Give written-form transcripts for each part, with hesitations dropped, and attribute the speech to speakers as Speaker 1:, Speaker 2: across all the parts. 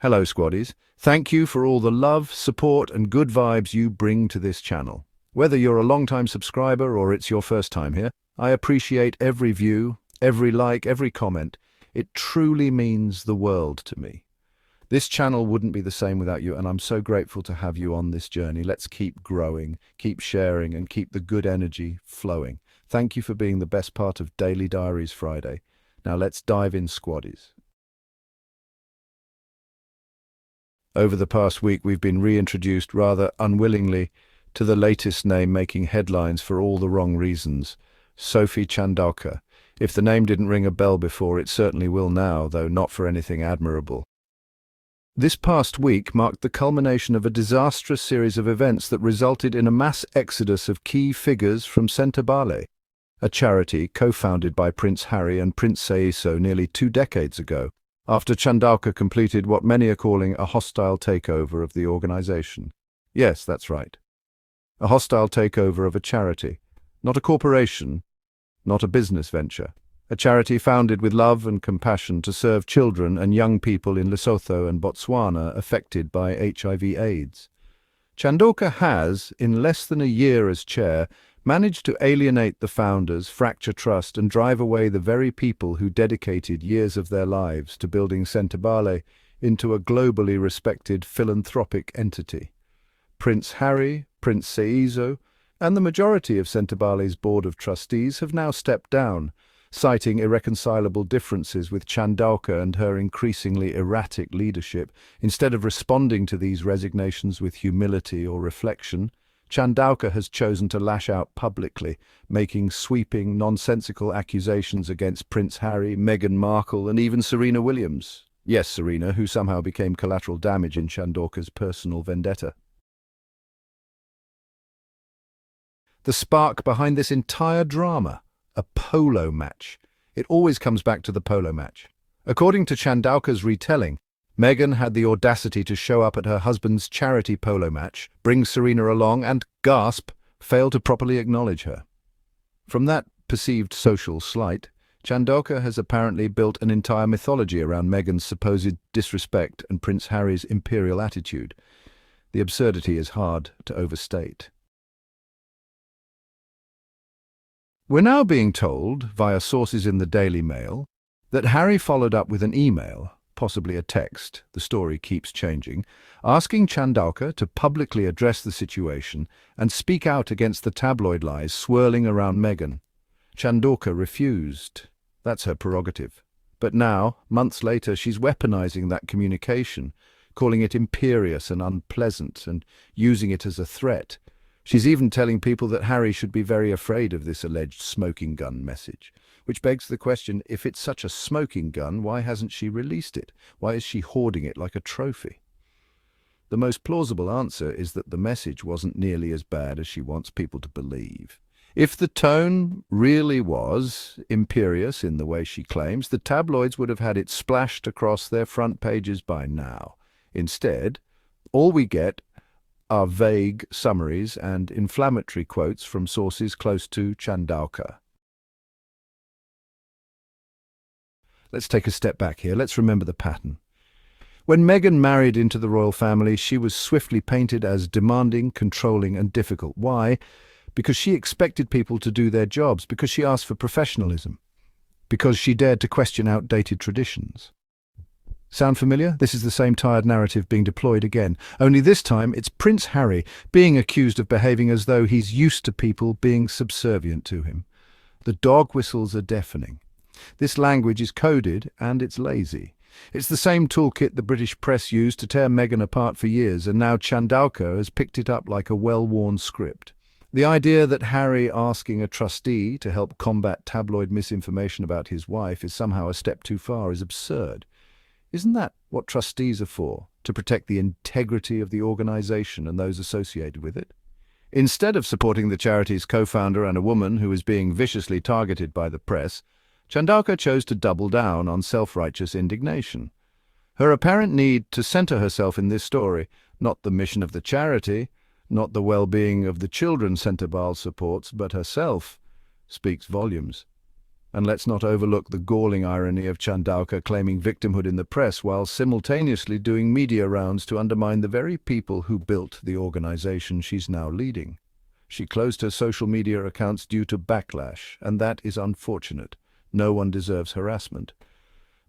Speaker 1: Hello, Squaddies. Thank you for all the love, support, and good vibes you bring to this channel. Whether you're a long-time subscriber or it's your first time here, I appreciate every view, every like, every comment. It truly means the world to me. This channel wouldn't be the same without you, and I'm so grateful to have you on this journey. Let's keep growing, keep sharing, and keep the good energy flowing. Thank you for being the best part of Daily Diaries Friday. Now let's dive in, Squaddies. Over the past week, we've been reintroduced rather unwillingly to the latest name making headlines for all the wrong reasons, Sophie Chandauka'S. If the name didn't ring a bell before, it certainly will now, though not for anything admirable. This past week marked the culmination of a disastrous series of events that resulted in a mass exodus of key figures from Sentebale, a charity co-founded by Prince Harry and Prince Seeiso nearly 2 decades ago, after Chandauka'S completed what many are calling a hostile takeover of the organization. Yes, that's right. A hostile takeover of a charity, not a corporation, not a business venture. A charity founded with love and compassion to serve children and young people in Lesotho and Botswana affected by HIV/AIDS. Chandauka'S has, in less than a year as chair, managed to alienate the founders, fracture trust, and drive away the very people who dedicated years of their lives to building Sentebale into a globally respected philanthropic entity. Prince Harry, Prince Seeiso, and the majority of Sentebale's board of trustees have now stepped down, citing irreconcilable differences with Chandauka'S and her increasingly erratic leadership. Instead of responding to these resignations with humility or reflection, Chandauka'S has chosen to lash out publicly, making sweeping, nonsensical accusations against Prince Harry, Meghan Markle, and even Serena Williams. Yes, Serena, who somehow became collateral damage in Chandauka'S personal vendetta. The spark behind this entire drama: a polo match. It always comes back to the polo match. According to Chandauka'S retelling, Meghan had the audacity to show up at her husband's charity polo match, bring Serena along, and, gasp, fail to properly acknowledge her. From that perceived social slight, Chandauka'S has apparently built an entire mythology around Meghan's supposed disrespect and Prince Harry's imperial attitude. The absurdity is hard to overstate. We're now being told, via sources in the Daily Mail, that Harry followed up with an email, possibly a text, the story keeps changing, asking Chandauka'S to publicly address the situation and speak out against the tabloid lies swirling around Meghan. Chandauka'S refused. That's her prerogative. But now, months later, she's weaponizing that communication, calling it imperious and unpleasant and using it as a threat. She's even telling people that Harry should be very afraid of this alleged smoking gun message. Which begs the question, if it's such a smoking gun, why hasn't she released it? Why is she hoarding it like a trophy? The most plausible answer is that the message wasn't nearly as bad as she wants people to believe. If the tone really was imperious in the way she claims, the tabloids would have had it splashed across their front pages by now. Instead, all we get are vague summaries and inflammatory quotes from sources close to Chandauka'S. Let's take a step back here. Let's remember the pattern. When Meghan married into the royal family, she was swiftly painted as demanding, controlling, and difficult. Why? Because she expected people to do their jobs, because she asked for professionalism, because she dared to question outdated traditions. Sound familiar? This is the same tired narrative being deployed again. Only this time, it's Prince Harry being accused of behaving as though he's used to people being subservient to him. The dog whistles are deafening. This language is coded and it's lazy. It's the same toolkit the British press used to tear Meghan apart for years, and now Chandauka'S has picked it up like a well-worn script. The idea that Harry asking a trustee to help combat tabloid misinformation about his wife is somehow a step too far is absurd. Isn't that what trustees are for? To protect the integrity of the organization and those associated with it? Instead of supporting the charity's co-founder and a woman who is being viciously targeted by the press, Chandauka'S chose to double down on self-righteous indignation. Her apparent need to center herself in this story, not the mission of the charity, not the well-being of the children Sentebale supports, but herself, speaks volumes. And let's not overlook the galling irony of Chandauka'S claiming victimhood in the press while simultaneously doing media rounds to undermine the very people who built the organization she's now leading. She closed her social media accounts due to backlash, and that is unfortunate. No one deserves harassment.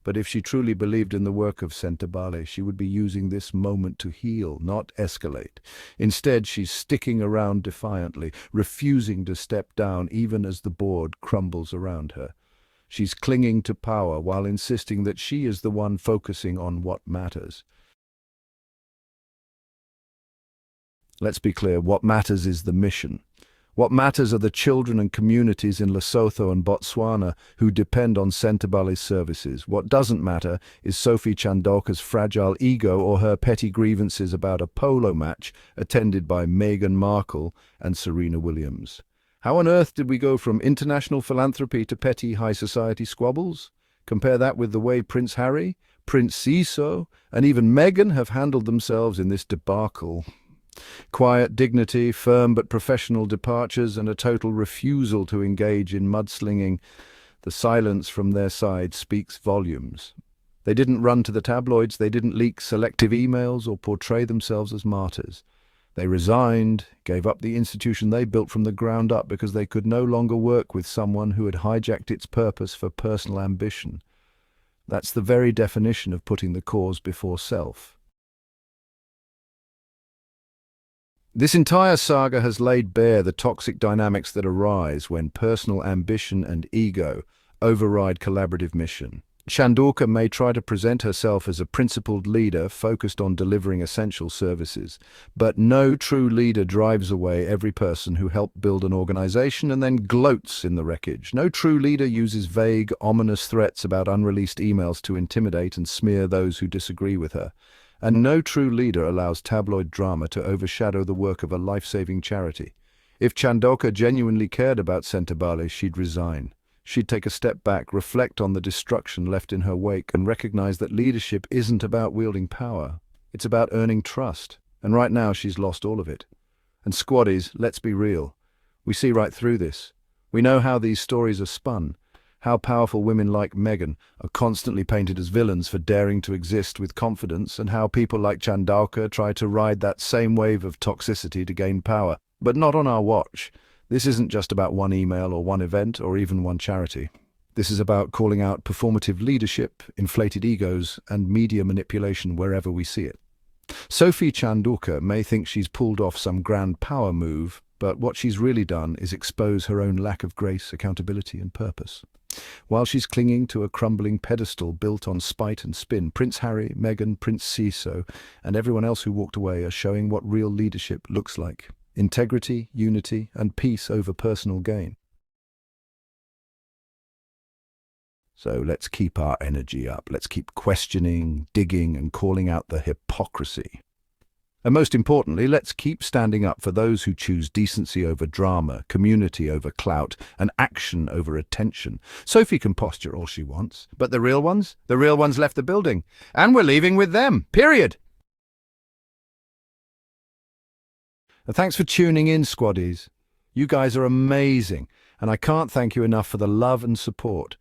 Speaker 1: But if she truly believed in the work of Sentebale, she would be using this moment to heal, not escalate. Instead, she's sticking around defiantly, refusing to step down even as the board crumbles around her. She's clinging to power while insisting that she is the one focusing on what matters. Let's be clear, what matters is the mission. What matters are the children and communities in Lesotho and Botswana who depend on Sentebale's services. What doesn't matter is Sophie Chandauka'S fragile ego or her petty grievances about a polo match attended by Meghan Markle and Serena Williams. How on earth did we go from international philanthropy to petty high society squabbles? Compare that with the way Prince Harry, Prince Seeiso, and even Meghan have handled themselves in this debacle. Quiet dignity, firm but professional departures, and a total refusal to engage in mudslinging. The silence from their side speaks volumes. They didn't run to the tabloids, they didn't leak selective emails or portray themselves as martyrs. They resigned, gave up the institution they built from the ground up because they could no longer work with someone who had hijacked its purpose for personal ambition. That's the very definition of putting the cause before self. This entire saga has laid bare the toxic dynamics that arise when personal ambition and ego override collaborative mission. Chandauka'S may try to present herself as a principled leader focused on delivering essential services, but no true leader drives away every person who helped build an organization and then gloats in the wreckage. No true leader uses vague, ominous threats about unreleased emails to intimidate and smear those who disagree with her. And no true leader allows tabloid drama to overshadow the work of a life-saving charity. If Chandauka'S genuinely cared about Sentebale, she'd resign. She'd take a step back, reflect on the destruction left in her wake, and recognize that leadership isn't about wielding power. It's about earning trust. And right now, she's lost all of it. And squaddies, let's be real. We see right through this. We know how these stories are spun. How powerful women like Meghan are constantly painted as villains for daring to exist with confidence, and how people like Chandauka'S try to ride that same wave of toxicity to gain power. But not on our watch. This isn't just about one email or one event or even one charity. This is about calling out performative leadership, inflated egos, and media manipulation wherever we see it. Sophie Chandauka'S may think she's pulled off some grand power move, but what she's really done is expose her own lack of grace, accountability, and purpose. While she's clinging to a crumbling pedestal built on spite and spin, Prince Harry, Meghan, Prince Seeiso, and everyone else who walked away are showing what real leadership looks like. Integrity, unity, and peace over personal gain. So let's keep our energy up. Let's keep questioning, digging, and calling out the hypocrisy. And most importantly, let's keep standing up for those who choose decency over drama, community over clout, and action over attention. Sophie can posture all she wants, but the real ones left the building. And we're leaving with them, period. And thanks for tuning in, squaddies. You guys are amazing, and I can't thank you enough for the love and support.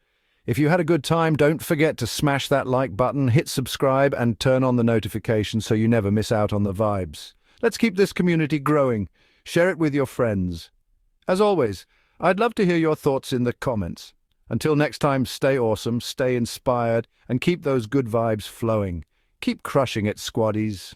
Speaker 1: If you had a good time, don't forget to smash that like button, hit subscribe, and turn on the notifications so you never miss out on the vibes. Let's keep this community growing. Share it with your friends. As always, I'd love to hear your thoughts in the comments. Until next time, stay awesome, stay inspired, and keep those good vibes flowing. Keep crushing it, squaddies.